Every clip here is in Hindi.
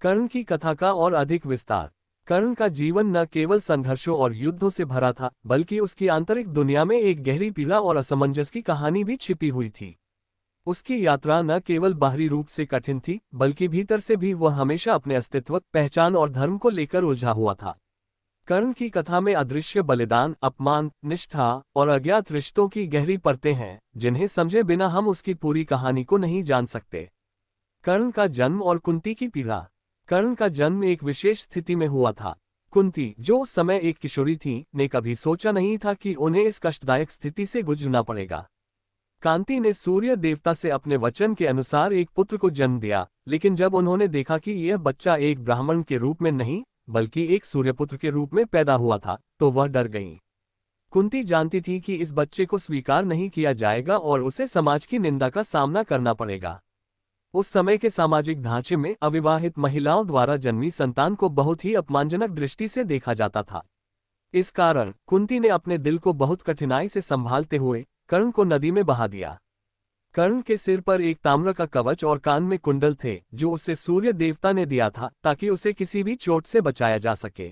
कर्ण की कथा का और अधिक विस्तार। कर्ण का जीवन न केवल संघर्षों और युद्धों से भरा था, बल्कि उसकी आंतरिक दुनिया में एक गहरी पीड़ा और असमंजस की कहानी भी छिपी हुई थी। उसकी यात्रा न केवल बाहरी रूप से कठिन थी, बल्कि भीतर से भी वह हमेशा अपने अस्तित्व, पहचान और धर्म को लेकर उलझा हुआ था। कर्ण की कथा में अदृश्य बलिदान, अपमान, निष्ठा और अज्ञात रिश्तों की गहरी परतें हैं, जिन्हें समझे बिना हम उसकी पूरी कहानी को नहीं जान सकते। कर्ण का जन्म और कुंती की पीड़ा। कर्ण का जन्म एक विशेष स्थिति में हुआ था। कुंती, जो उस समय एक किशोरी थी, ने कभी सोचा नहीं था कि उन्हें इस कष्टदायक स्थिति से गुजरना पड़ेगा। कांति ने सूर्य देवता से अपने वचन के अनुसार एक पुत्र को जन्म दिया, लेकिन जब उन्होंने देखा कि यह बच्चा एक ब्राह्मण के रूप में नहीं, बल्कि एक सूर्यपुत्र के रूप में पैदा हुआ था, तो वह डर गईं। कुंती जानती थी कि इस बच्चे को स्वीकार नहीं किया जाएगा और उसे समाज की निंदा का सामना करना पड़ेगा। उस समय के सामाजिक ढांचे में अविवाहित महिलाओं द्वारा जन्मी संतान को बहुत ही अपमानजनक दृष्टि से देखा जाता था। इस कारण कुंती ने अपने दिल को बहुत कठिनाई से संभालते हुए कर्ण को नदी में बहा दिया। कर्ण के सिर पर एक ताम्र का कवच और कान में कुंडल थे, जो उसे सूर्य देवता ने दिया था ताकि उसे किसी भी चोट से बचाया जा सके।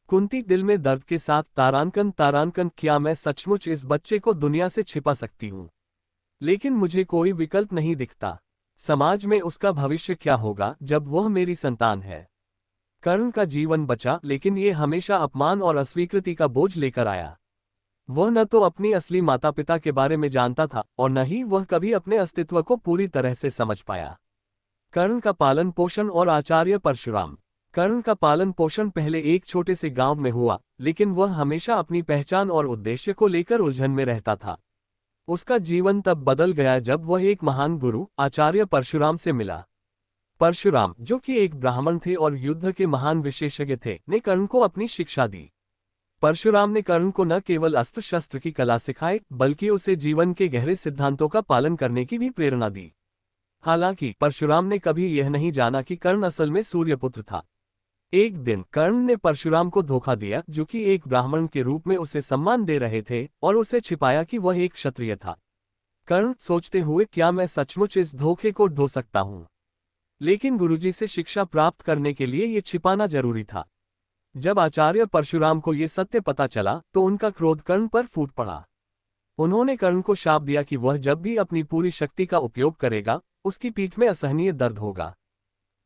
कुंती दिल में दर्द के साथ, तारांकन तारांकन, क्या मैं सचमुच इस बच्चे को दुनिया से छिपा सकती हूँ? लेकिन मुझे कोई विकल्प नहीं दिखता। समाज में उसका भविष्य क्या होगा जब वह मेरी संतान है? कर्ण का जीवन बचा, लेकिन ये हमेशा अपमान और अस्वीकृति का बोझ लेकर आया। वह न तो अपनी असली माता पिता के बारे में जानता था और न ही वह कभी अपने अस्तित्व को पूरी तरह से समझ पाया। कर्ण का पालन पोषण और आचार्य परशुराम। कर्ण का पालन पोषण पहले एक छोटे से गांव में हुआ, लेकिन वह हमेशा अपनी पहचान और उद्देश्य को लेकर उलझन में रहता था। उसका जीवन तब बदल गया जब वह एक महान गुरु, आचार्य परशुराम से मिला। परशुराम, जो कि एक ब्राह्मण थे और युद्ध के महान विशेषज्ञ थे, ने कर्ण को अपनी शिक्षा दी। परशुराम ने कर्ण को न केवल अस्त्र शस्त्र की कला सिखाई, बल्कि उसे जीवन के गहरे सिद्धांतों का पालन करने की भी प्रेरणा दी। हालांकि परशुराम ने कभी यह नहीं जाना कि कर्ण असल में सूर्यपुत्र था। एक दिन कर्ण ने परशुराम को धोखा दिया, जो कि एक ब्राह्मण के रूप में उसे सम्मान दे रहे थे, और उसे छिपाया कि वह एक क्षत्रिय था। कर्ण सोचते हुए, क्या मैं सचमुच इस धोखे को धो सकता हूँ? लेकिन गुरुजी से शिक्षा प्राप्त करने के लिए ये छिपाना जरूरी था। जब आचार्य परशुराम को ये सत्य पता चला, तो उनका क्रोध कर्ण पर फूट पड़ा। उन्होंने कर्ण को शाप दिया कि वह जब भी अपनी पूरी शक्ति का उपयोग करेगा, उसकी पीठ में असहनीय दर्द होगा।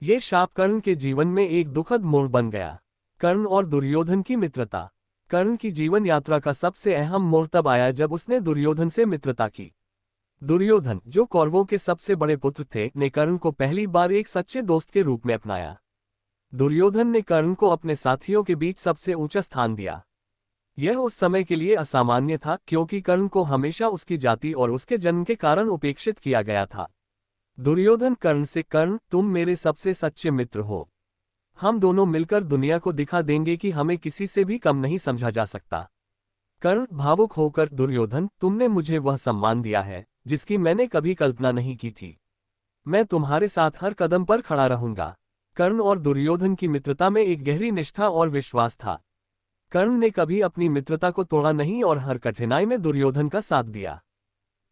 ये शाप कर्ण के जीवन में एक दुखद मोड़ बन गया। कर्ण और दुर्योधन की मित्रता। कर्ण की जीवन यात्रा का सबसे अहम मोड़ तब आया जब उसने दुर्योधन से मित्रता की। दुर्योधन, जो कौरवों के सबसे बड़े पुत्र थे, ने कर्ण को पहली बार एक सच्चे दोस्त के रूप में अपनाया। दुर्योधन ने कर्ण को अपने साथियों के बीच सबसे ऊंचा स्थान दिया। यह उस समय के लिए असामान्य था, क्योंकि कर्ण को हमेशा उसकी जाति और उसके जन्म के कारण उपेक्षित किया गया था। दुर्योधन कर्ण से, कर्ण, तुम मेरे सबसे सच्चे मित्र हो। हम दोनों मिलकर दुनिया को दिखा देंगे कि हमें किसी से भी कम नहीं समझा जा सकता। कर्ण भावुक होकर, दुर्योधन, तुमने मुझे वह सम्मान दिया है जिसकी मैंने कभी कल्पना नहीं की थी। मैं तुम्हारे साथ हर कदम पर खड़ा रहूंगा। कर्ण और दुर्योधन की मित्रता में एक गहरी निष्ठा और विश्वास था। कर्ण ने कभी अपनी मित्रता को तोड़ा नहीं और हर कठिनाई में दुर्योधन का साथ दिया।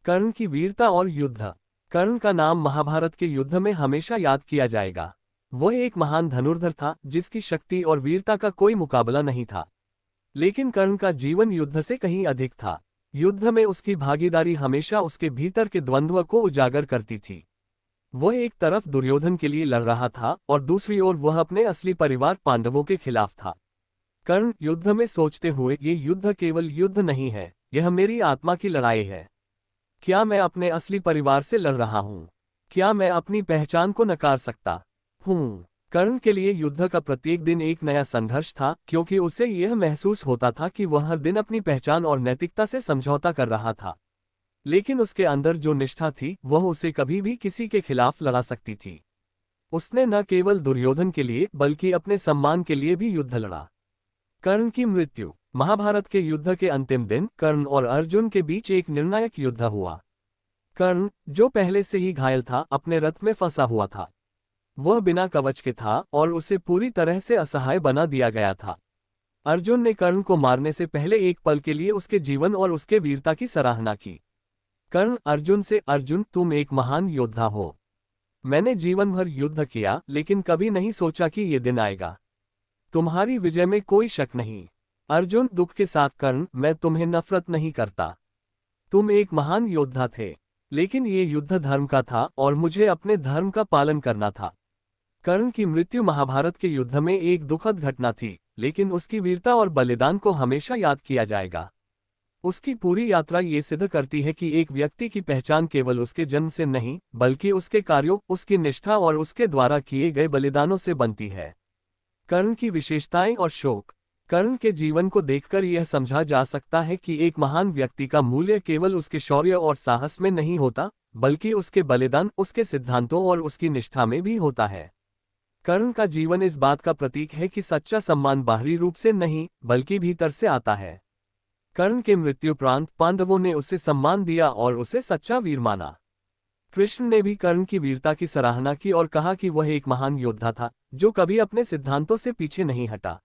कर्ण की वीरता और युद्ध। कर्ण का नाम महाभारत के युद्ध में हमेशा याद किया जाएगा। वह एक महान धनुर्धर था, जिसकी शक्ति और वीरता का कोई मुकाबला नहीं था। लेकिन कर्ण का जीवन युद्ध से कहीं अधिक था। युद्ध में उसकी भागीदारी हमेशा उसके भीतर के द्वंद्व को उजागर करती थी। वह एक तरफ दुर्योधन के लिए लड़ रहा था और दूसरी ओर वह अपने असली परिवार पांडवों के खिलाफ था। कर्ण युद्ध में सोचते हुए, ये युद्ध केवल युद्ध नहीं है, यह मेरी आत्मा की लड़ाई है। क्या मैं अपने असली परिवार से लड़ रहा हूँ? क्या मैं अपनी पहचान को नकार सकता हूँ? कर्ण के लिए युद्ध का प्रत्येक दिन एक नया संघर्ष था, क्योंकि उसे यह महसूस होता था कि वह हर दिन अपनी पहचान और नैतिकता से समझौता कर रहा था। लेकिन उसके अंदर जो निष्ठा थी, वह उसे कभी भी किसी के खिलाफ लड़ा सकती थी। उसने न केवल दुर्योधन के लिए, बल्कि अपने सम्मान के लिए भी युद्ध लड़ा। कर्ण की मृत्यु। महाभारत के युद्ध के अंतिम दिन कर्ण और अर्जुन के बीच एक निर्णायक युद्ध हुआ। कर्ण, जो पहले से ही घायल था, अपने रथ में फंसा हुआ था। वह बिना कवच के था और उसे पूरी तरह से असहाय बना दिया गया था। अर्जुन ने कर्ण को मारने से पहले एक पल के लिए उसके जीवन और उसके वीरता की सराहना की। कर्ण अर्जुन से, अर्जुन, तुम एक महान योद्धा हो। मैंने जीवन भर युद्ध किया, लेकिन कभी नहीं सोचा कि ये दिन आएगा। तुम्हारी विजय में कोई शक नहीं। अर्जुन दुख के साथ, कर्ण, मैं तुम्हें नफरत नहीं करता। तुम एक महान योद्धा थे, लेकिन ये युद्ध धर्म का था और मुझे अपने धर्म का पालन करना था। कर्ण की मृत्यु महाभारत के युद्ध में एक दुखद घटना थी, लेकिन उसकी वीरता और बलिदान को हमेशा याद किया जाएगा। उसकी पूरी यात्रा ये सिद्ध करती है कि एक व्यक्ति की पहचान केवल उसके जन्म से नहीं, बल्कि उसके कार्यों, उसकी निष्ठा और उसके द्वारा किए गए बलिदानों से बनती है। कर्ण की विशेषताएं और शोक। कर्ण के जीवन को देखकर यह समझा जा सकता है कि एक महान व्यक्ति का मूल्य केवल उसके शौर्य और साहस में नहीं होता, बल्कि उसके बलिदान, उसके सिद्धांतों और उसकी निष्ठा में भी होता है। कर्ण का जीवन इस बात का प्रतीक है कि सच्चा सम्मान बाहरी रूप से नहीं, बल्कि भीतर से आता है। कर्ण के मृत्युपरांत पांडवों ने उसे सम्मान दिया और उसे सच्चा वीर माना। कृष्ण ने भी कर्ण की वीरता की सराहना की और कहा कि वह एक महान योद्धा था, जो कभी अपने सिद्धांतों से पीछे नहीं हटा।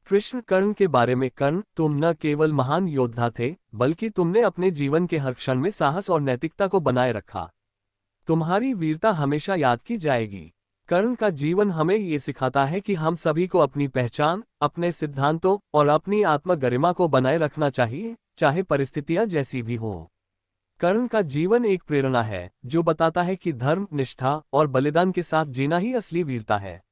कृष्ण कर्ण के बारे में, कर्ण, तुम न केवल महान योद्धा थे, बल्कि तुमने अपने जीवन के हर क्षण में साहस और नैतिकता को बनाए रखा। तुम्हारी वीरता हमेशा याद की जाएगी। कर्ण का जीवन हमें ये सिखाता है कि हम सभी को अपनी पहचान, अपने सिद्धांतों और अपनी आत्मगरिमा को बनाए रखना चाहिए, चाहे परिस्थितियां जैसी भी हों। कर्ण का जीवन एक प्रेरणा है, जो बताता है कि धर्म, निष्ठा और बलिदान के साथ जीना ही असली वीरता है।